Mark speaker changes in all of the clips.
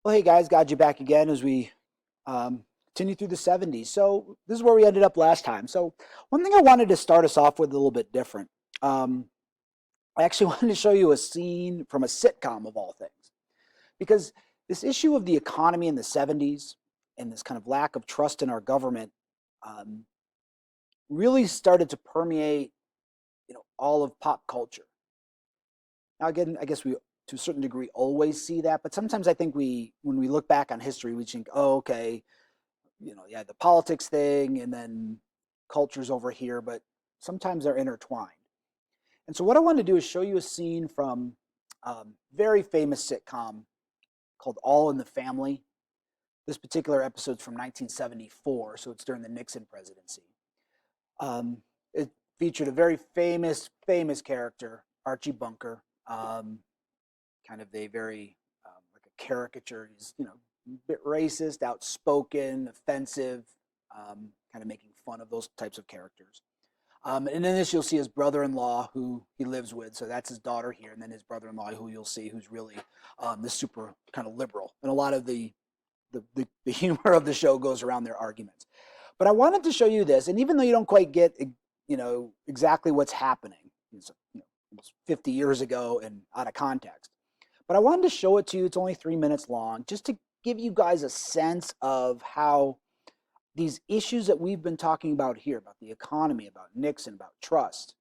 Speaker 1: Well, hey guys, got you back again as we continue through the 70s. So this is where we ended up last time. So one thing I wanted to start us off with a little bit different. Um, I actually wanted to show you a scene from a sitcom of all things, because this issue of the economy in the 70s and this kind of lack of trust in our government um, really started to permeate, all of pop culture. Now, again, I guess we, to a certain degree, always see that, but sometimes I think when we look back on history, we think, oh, okay, yeah, the politics thing and then culture's over here, but sometimes they're intertwined. And so what I want to do is show you a scene from very famous sitcom called All in the Family. This particular episode's from 1974, so it's during the Nixon presidency. It featured a very famous character, Archie Bunker, kind of a very like a caricature. He's a bit racist, outspoken, offensive, kind of making fun of those types of characters. And in this, you'll see his brother-in-law, who he lives with. So that's his daughter here, and then his brother-in-law, who you'll see, who's really the super kind of liberal. And a lot of the humor of the show goes around their arguments. But I wanted to show you this, and even though you don't quite get exactly what's happening, it's almost 50 years ago and out of context. But I wanted to show it to you. It's only 3 minutes long, just to give you guys a sense of how these issues that we've been talking about here, about the economy, about Nixon, about trust,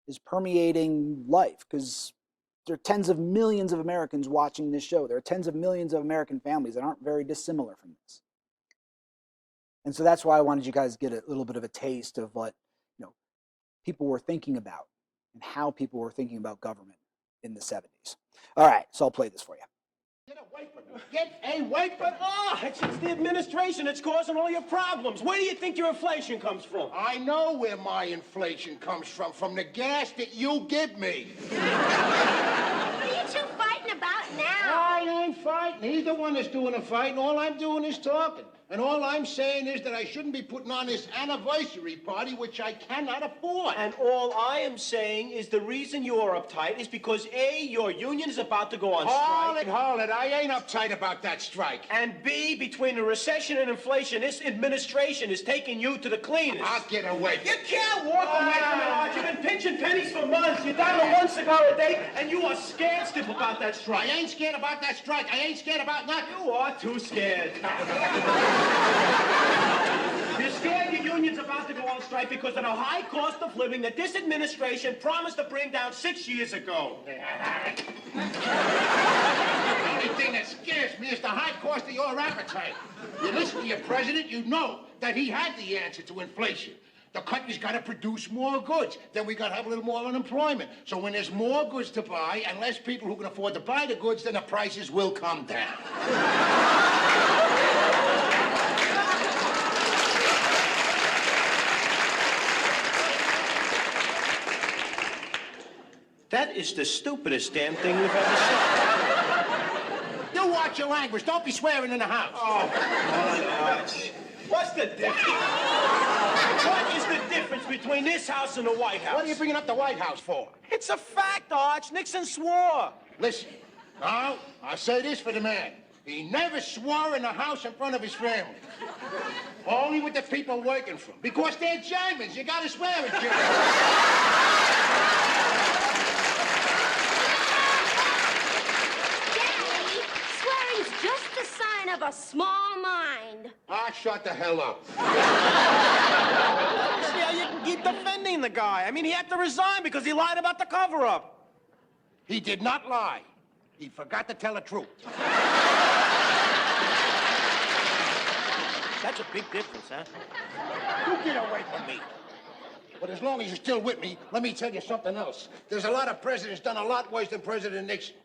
Speaker 1: is permeating life, because there are tens of millions of Americans watching this show. There are tens of millions of American families that aren't very dissimilar from this. And so that's why I wanted you guys to get a little bit of a taste of what people were thinking about and how people were thinking about government in the 70s. All right, so I'll play this for you.
Speaker 2: Get away from me. Get away from me. Oh, it's the administration that's causing all your problems. Where do you think your inflation comes from?
Speaker 3: I know where my inflation comes from the gas that you give me.
Speaker 4: What are you two fighting about now?
Speaker 3: I ain't fighting. He's the one that's doing the fighting. All I'm doing is talking. And all I'm saying is that I shouldn't be putting on this anniversary party, which I cannot afford.
Speaker 2: And all I am saying is the reason you're uptight is because A, your union is about to go on strike.
Speaker 3: Hold it. I ain't uptight about that strike.
Speaker 2: And B, between the recession and inflation, this administration is taking you to the cleaners.
Speaker 3: I'll get away.
Speaker 2: You can't walk away from it, Arch. You've been pinching pennies for months. You're down to one cigar a day, and you are scared stiff about that strike.
Speaker 3: I ain't scared about that strike. I ain't scared about nothing.
Speaker 2: You are too scared. You're scared your union's about to go on strike because of the high cost of living that this administration promised to bring down 6 years ago.
Speaker 3: The only thing that scares me is the high cost of your appetite. You listen to your president, you know that he had the answer to inflation. The country's got to produce more goods. Then we got to have a little more unemployment. So when there's more goods to buy and less people who can afford to buy the goods, then the prices will come down.
Speaker 2: That is the stupidest damn thing you've ever said.
Speaker 3: You watch your language. Don't be swearing in the house.
Speaker 2: Oh, Arch. What's the difference? What is the difference between this house and the White House?
Speaker 3: What are you bringing up the White House for?
Speaker 2: It's a fact, Arch. Nixon swore.
Speaker 3: Listen, now, I'll say this for the man. He never swore in the house in front of his family. Only with the people working for him. Because they're Germans. You gotta swear at Germans.
Speaker 4: Just the sign of a small mind.
Speaker 3: Ah, shut the hell up.
Speaker 2: See how you can keep defending the guy. I mean, he had to resign because he lied about the cover-up.
Speaker 3: He did not lie. He forgot to tell the truth.
Speaker 2: That's a big difference, huh?
Speaker 3: You get away from me. But as long as you're still with me, let me tell you something else. There's a lot of presidents done a lot worse than President Nixon.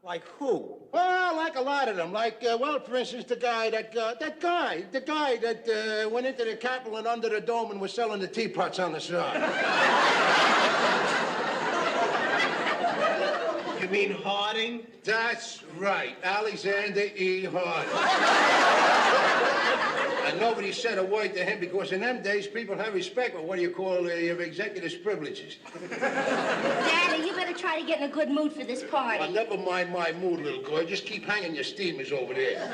Speaker 2: Like who?
Speaker 3: Well, like a lot of them. Like, for instance, the guy that went into the Capitol and under the dome and was selling the teapots on the side. You
Speaker 2: mean Harding?
Speaker 3: That's right, Alexander E. Harding. And nobody said a word to him because in them days people have respect for what do you call executive's privileges.
Speaker 4: Daddy, you better try to get in a good mood for this party.
Speaker 3: Well, never mind my mood, little girl. Just keep hanging your steamers over there.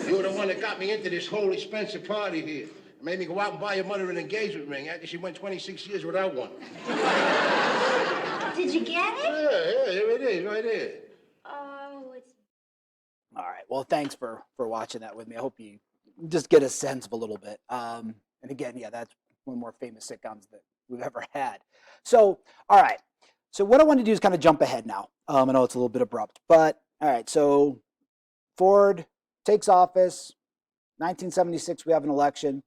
Speaker 3: You were the one that got me into this whole expensive party here. Made me go out and buy your mother an engagement ring after she went 26 years without one.
Speaker 4: Did you get it?
Speaker 3: Yeah, here it is, right there.
Speaker 4: Oh, it's...
Speaker 1: All right. Well, thanks for watching that with me. I hope you just get a sense of a little bit. And again, yeah, that's one of the more famous sitcoms that we've ever had. So, all right. So what I want to do is kind of jump ahead now. I know it's a little bit abrupt, but all right. So Ford takes office, 1976. We have an election,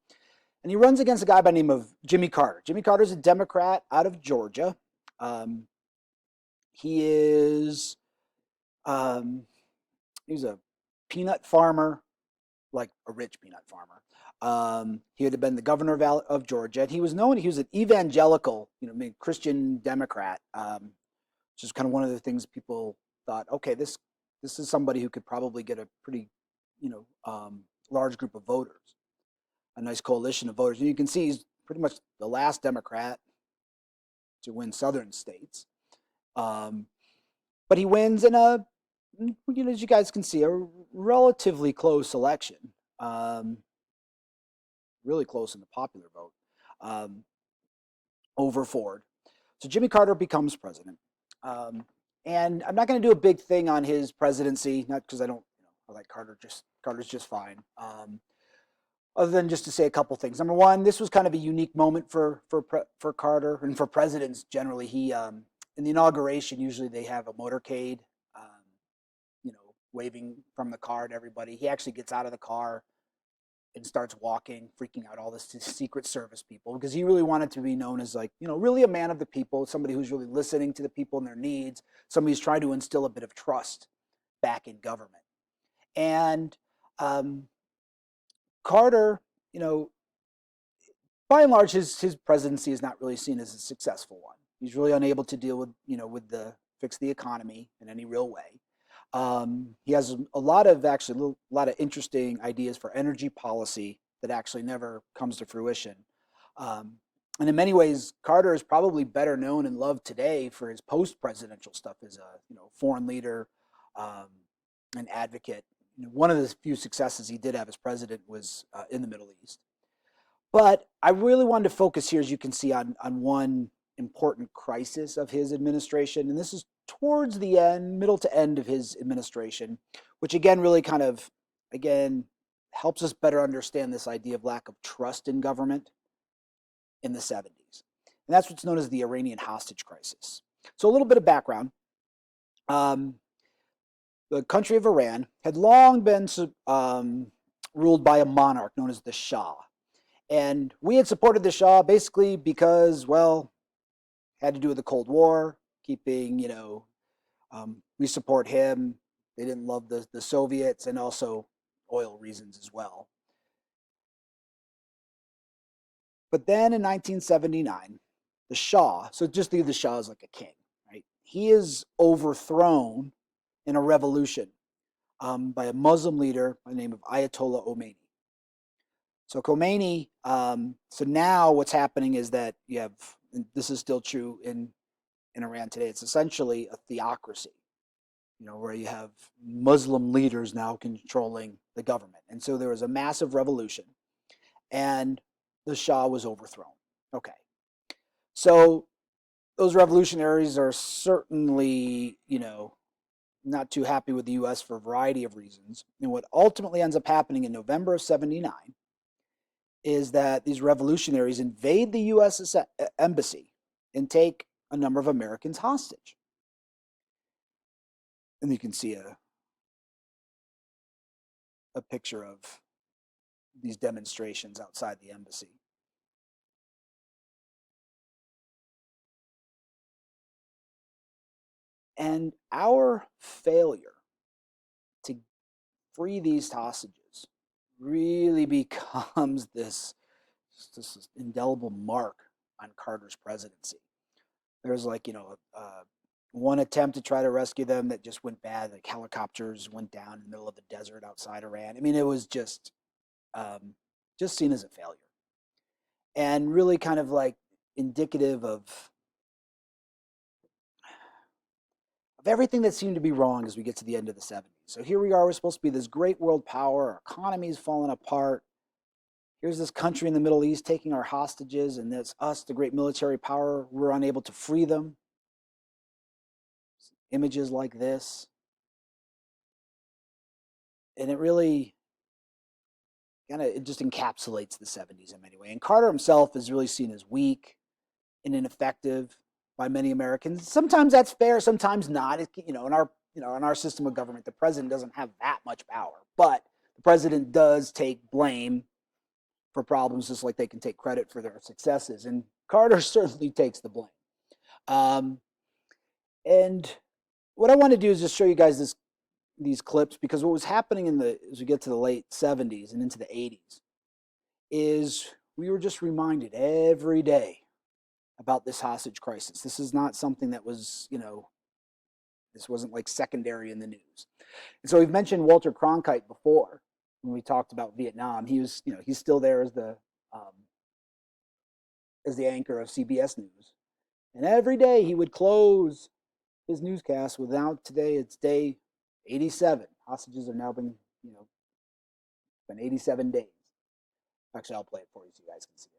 Speaker 1: and he runs against a guy by the name of Jimmy Carter. Jimmy Carter's a Democrat out of Georgia. He is he's a peanut farmer, like a rich peanut farmer. He had been the governor of Georgia. And he was known, he was an evangelical, Christian Democrat, which is kind of one of the things people thought, okay, this is somebody who could probably get a pretty, large group of voters, a nice coalition of voters. And you can see he's pretty much the last Democrat to win southern states. But he wins in a, as you guys can see, a relatively close election. Really close in the popular vote over Ford. So Jimmy Carter becomes president. And I'm not going to do a big thing on his presidency, not because I don't, I like Carter. Carter's just fine. Other than just to say a couple things. Number one, this was kind of a unique moment for Carter and for presidents generally. He in the inauguration, usually they have a motorcade, waving from the car at everybody. He actually gets out of the car and starts walking, freaking out all the Secret Service people, because he really wanted to be known as really a man of the people, somebody who's really listening to the people and their needs, somebody who's trying to instill a bit of trust back in government. And Carter, by and large, his presidency is not really seen as a successful one. He's really unable to deal with, fix the economy in any real way. He has a lot of interesting ideas for energy policy that actually never comes to fruition. And in many ways, Carter is probably better known and loved today for his post-presidential stuff as a foreign leader, an advocate. One of the few successes he did have as president was in the Middle East. But I really wanted to focus here, as you can see, on one important crisis of his administration, and this is towards the end, middle to end of his administration, which again really kind of helps us better understand this idea of lack of trust in government in the 70s. And that's what's known as the Iranian hostage crisis. So a little bit of background. The country of Iran had long been ruled by a monarch known as the Shah. And we had supported the Shah basically because, had to do with the Cold War, keeping, we support him. They didn't love the Soviets, and also oil reasons as well. But then in 1979, the Shah, so just think of the Shah as like a king, right? He is overthrown in a revolution by a Muslim leader by the name of Ayatollah Khomeini. So Khomeini, so now what's happening is that you have, and this is still true in Iran today, it's essentially a theocracy, where you have Muslim leaders now controlling the government. And so there was a massive revolution and the Shah was overthrown. Okay. So those revolutionaries are certainly, not too happy with the U.S. for a variety of reasons. And what ultimately ends up happening in November of 79 is that these revolutionaries invade the U.S. embassy and take a number of Americans hostage. And you can see a picture of these demonstrations outside the embassy. And our failure to free these hostages really becomes this indelible mark on Carter's presidency. There's one attempt to try to rescue them that just went bad. Like helicopters went down in the middle of the desert outside Iran. I mean, it was just seen as a failure, and really kind of like indicative of everything that seemed to be wrong as we get to the end of the 70s. So here we are, we're supposed to be this great world power, our economy's falling apart. Here's this country in the Middle East taking our hostages, and it's us, the great military power, we're unable to free them. Images like this. And it really it just encapsulates the 70s in many ways. And Carter himself is really seen as weak and ineffective by many Americans. Sometimes that's fair, sometimes not. In our system of government, the president doesn't have that much power, but the president does take blame for problems, just like they can take credit for their successes. And Carter certainly takes the blame. And what I want to do is just show you guys these clips, because what was happening as we get to the late 70s and into the 80s is we were just reminded every day about this hostage crisis. This is not something that was, this wasn't like secondary in the news. And so we've mentioned Walter Cronkite before when we talked about Vietnam. He was, he's still there as the anchor of CBS News. And every day he would close his newscast with, now today it's day 87. Hostages have now been 87 days. Actually, I'll play it for you so you guys can see it.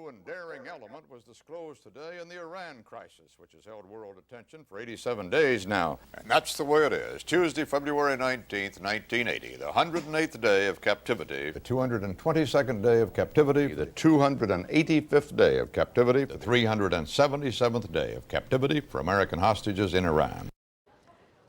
Speaker 5: And daring element was disclosed today in the Iran crisis, which has held world attention for 87 days now. And that's the way it is. Tuesday, February 19th, 1980, the 108th day of captivity, the 222nd day of captivity, the 285th day of captivity, the 377th day of captivity for American hostages in Iran.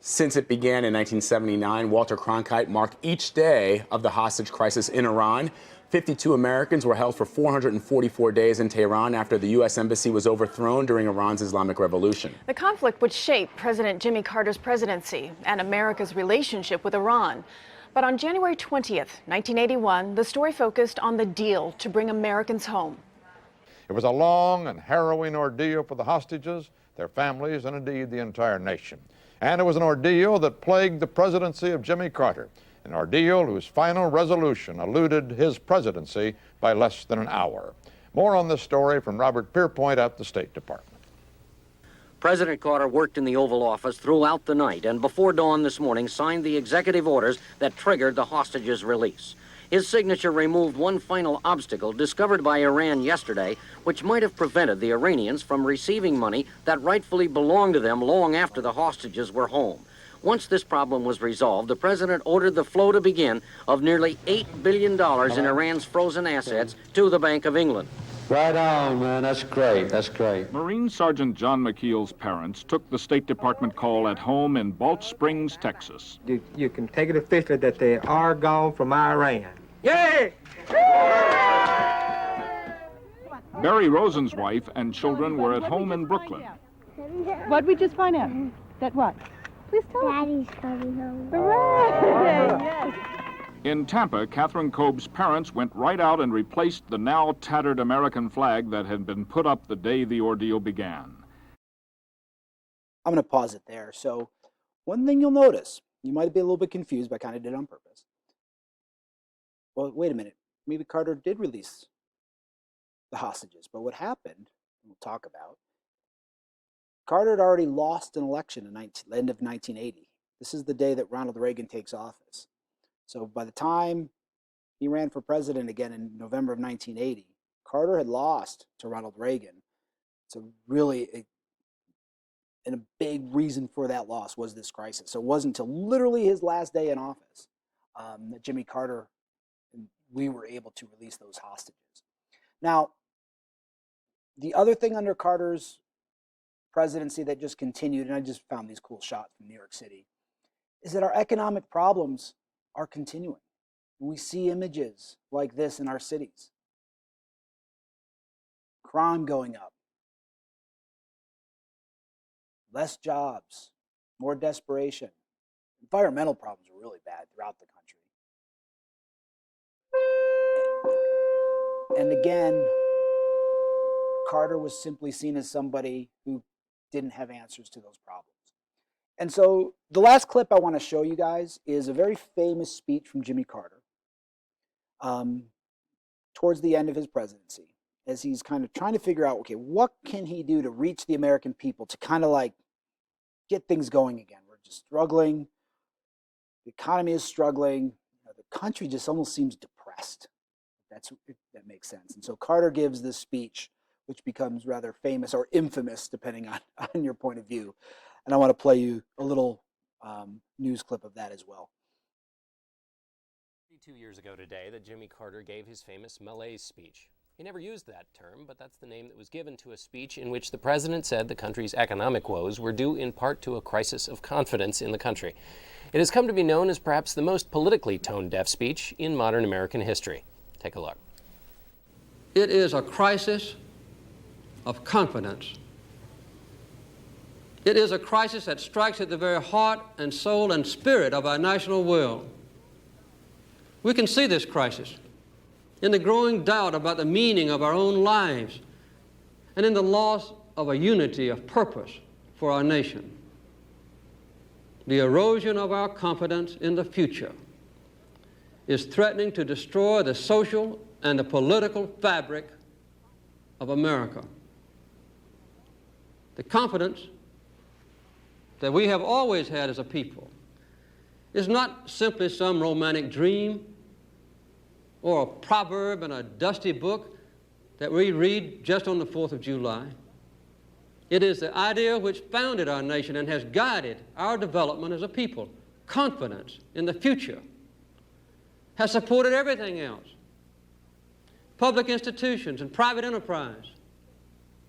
Speaker 6: Since it began in 1979, Walter Cronkite marked each day of the hostage crisis in Iran. 52 Americans were held for 444 days in Tehran after the U.S. embassy was overthrown during Iran's Islamic Revolution.
Speaker 7: The conflict would shape President Jimmy Carter's presidency and America's relationship with Iran. But on January 20th, 1981, the story focused on the deal to bring Americans home.
Speaker 5: It was a long and harrowing ordeal for the hostages, their families, and indeed the entire nation. And it was an ordeal that plagued the presidency of Jimmy Carter, an ordeal whose final resolution eluded his presidency by less than an hour. More on this story from Robert Pierpoint at the State Department.
Speaker 8: President Carter worked in the Oval Office throughout the night and before dawn this morning signed the executive orders that triggered the hostages' release. His signature removed one final obstacle discovered by Iran yesterday, which might have prevented the Iranians from receiving money that rightfully belonged to them long after the hostages were home. Once this problem was resolved, the president ordered the flow to begin of nearly $8 billion in Iran's frozen assets to the Bank of England.
Speaker 9: Right on, man. That's great. That's great.
Speaker 10: Marine Sergeant John McKeel's parents took the State Department call at home in Balch Springs, Texas.
Speaker 11: You can take it officially that they are gone from Iran.
Speaker 8: Yay!
Speaker 10: Barry Rosen's wife and children were at home in Brooklyn.
Speaker 12: What'd we just find out? That what? Please tell us.
Speaker 4: Daddy's coming home.
Speaker 12: Hooray! Yes.
Speaker 10: In Tampa, Catherine Koeb's parents went right out and replaced the now tattered American flag that had been put up the day the ordeal began.
Speaker 1: I'm going to pause it there. So one thing you'll notice, you might be a little bit confused, but I kind of did it on purpose. Well, wait a minute. Maybe Carter did release the hostages. But what happened, we'll talk about, Carter had already lost an election in the end of 1980. This is the day that Ronald Reagan takes office. So by the time he ran for president again in November of 1980, Carter had lost to Ronald Reagan. So really, and a big reason for that loss was this crisis. So it wasn't until literally his last day in office that Jimmy Carter and we were able to release those hostages. Now, the other thing under Carter's presidency that just continued, and I just found these cool shots from New York City, is that our economic problems are continuing. We see images like this in our cities. Crime going up. Less jobs, more desperation. Environmental problems are really bad throughout the country. And again, Carter was simply seen as somebody who didn't have answers to those problems. And so the last clip I want to show you guys is a very famous speech from Jimmy Carter towards the end of his presidency, as he's kind of trying to figure out, okay, what can he do to reach the American people to kind of like get things going again? We're just struggling. The economy is struggling. The country just almost seems depressed. That makes sense. And so Carter gives this speech, which becomes rather famous or infamous, depending on your point of view. And I want to play you a little news clip of that as well.
Speaker 13: 32 years ago today that Jimmy Carter gave his famous malaise speech. He never used that term, but that's the name that was given to a speech in which the president said the country's economic woes were due in part to a crisis of confidence in the country. It has come to be known as perhaps the most politically tone-deaf speech in modern American history. Take a look.
Speaker 14: It is a crisis of confidence. It is a crisis that strikes at the very heart and soul and spirit of our national will. We can see this crisis in the growing doubt about the meaning of our own lives and in the loss of a unity of purpose for our nation. The erosion of our confidence in the future is threatening to destroy the social and the political fabric of America. The confidence that we have always had as a people is not simply some romantic dream or a proverb in a dusty book that we read just on the 4th of July. It is the idea which founded our nation and has guided our development as a people. Confidence in the future has supported everything else. Public institutions and private enterprise,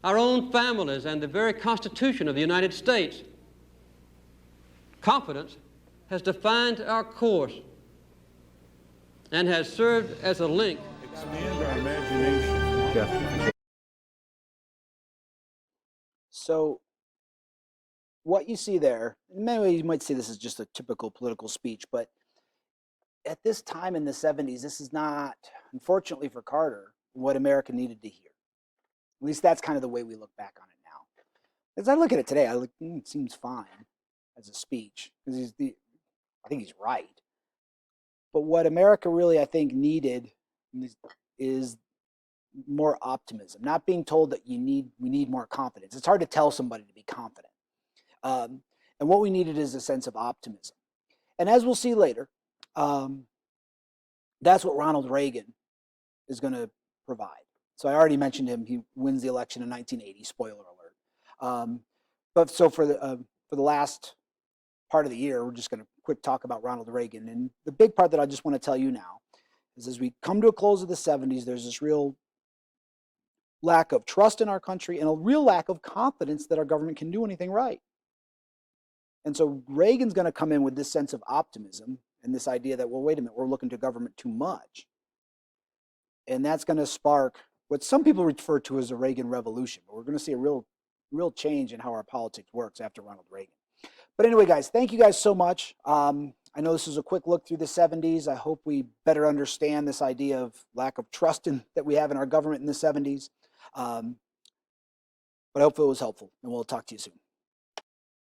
Speaker 14: our own families, and the very Constitution of the United States. Confidence has defined our course and has served as a link.
Speaker 10: Expand our imagination.
Speaker 1: So what you see there, in many ways you might say this is just a typical political speech, but at this time in the 70s, this is not, unfortunately for Carter, what America needed to hear. At least that's kind of the way we look back on it now. As I look at it today, it seems fine as a speech, because I think he's right. But what America really, I think, needed is more optimism, not being told that we need more confidence. It's hard to tell somebody to be confident. And what we needed is a sense of optimism. And as we'll see later, that's what Ronald Reagan is going to provide. So I already mentioned him. He wins the election in 1980, spoiler alert. But so for the last part of the year, we're just going to quick talk about Ronald Reagan. And the big part that I just want to tell you now is as we come to a close of the 70s, there's this real lack of trust in our country and a real lack of confidence that our government can do anything right. And so Reagan's going to come in with this sense of optimism and this idea that, well, wait a minute, we're looking to government too much. And that's going to spark what some people refer to as a Reagan revolution. But we're going to see a real change in how our politics works after Ronald Reagan. But anyway, guys, thank you guys so much. I know this is a quick look through the 70s. I hope we better understand this idea of lack of trust that we have in our government in the 70s. But I hope it was helpful, and we'll talk to you soon.